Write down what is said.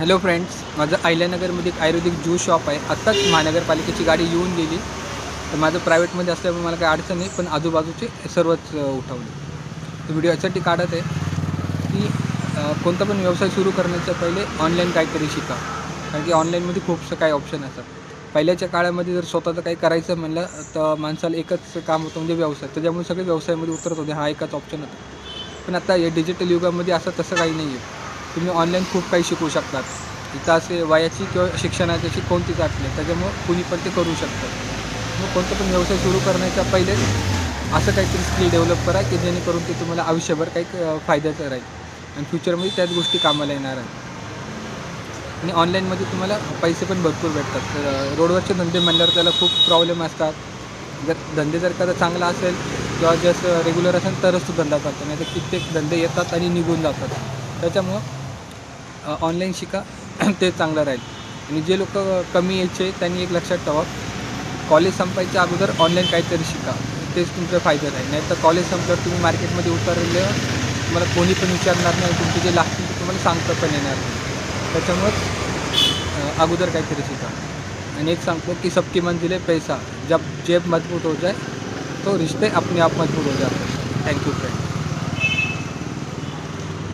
Hello friends, माझं अहिल्यानगरमध्ये एक आयुर्वेदिक juice shop आहे. आत्ताच महानगरपालिकेची गाडी येऊन गेली. तर माझं प्रायव्हेटमध्ये असल्यामुळे मला काही अडचण नाही, पण आजूबाजूचे सर्वच उठवले. तर व्हिडिओ यासाठी काढत आहे की कोणता पण व्यवसाय सुरू करण्याच्या पहिले ऑनलाईन काहीतरी शिका. कारण की ऑनलाईनमध्ये खूपसं काही ऑप्शन असतात. पहिल्याच्या काळामध्ये जर स्वतःचं काही करायचं म्हणलं तर माणसाला एकच काम होतं, म्हणजे व्यवसाय. त्याच्यामुळे सगळे व्यवसायामध्ये उतरत होते, हा एकच ऑप्शन होता. पण आता या डिजिटल युगामध्ये असं तसं काही नाही आहे. तुम्ही ऑनलाईन खूप काही शिकू शकतात. इथं असे वयाची किंवा शिक्षणाची अशी कोणतीच अट नाही. त्याच्यामुळं कुणी पण ते करू शकतं. मग कोणता पण व्यवसाय सुरू करण्याच्या पहिले असं काहीतरी स्किल डेव्हलप करा की जेणेकरून ते तुम्हाला आयुष्यभर काही फायद्याचं राहील आणि फ्युचरमध्ये त्याच गोष्टी कामाला येणार आहेत. आणि ऑनलाईनमध्ये तुम्हाला पैसे पण भरपूर भेटतात. रोडवरचे धंदे म्हणल्यावर त्याला खूप प्रॉब्लेम असतात. धंदे जर का चांगला असेल किंवा जसं रेग्युलर असेल तरच तो धंदा चालतो. नाहीतर कित्येक धंदे येतात आणि निघून जातात. त्याच्यामुळं ऑनलाईन शिका ते चांगलं राहील. आणि जे लोकं कमी एजचे त्यांनी एक लक्षात ठेवा, कॉलेज संपायच्या अगोदर ऑनलाईन काहीतरी शिका. तेच तुमचं फायदा राहील. नाहीतर कॉलेज संपल्यावर तुम्ही मार्केटमध्ये उतरल्यावर तुम्हाला कोणी पण विचारणार नाही. तुमचे जे लागतील ते तुम्हाला सांगता पण येणार नाही. त्याच्यामुळंच अगोदर काहीतरी शिका. आणि एक सांगतो की सबकी मंजिल है पैसा, जब जेब मजबूत हो जाए तो रिश्ते अपने आप मजबूत हो जाते हैं. Thank you friend.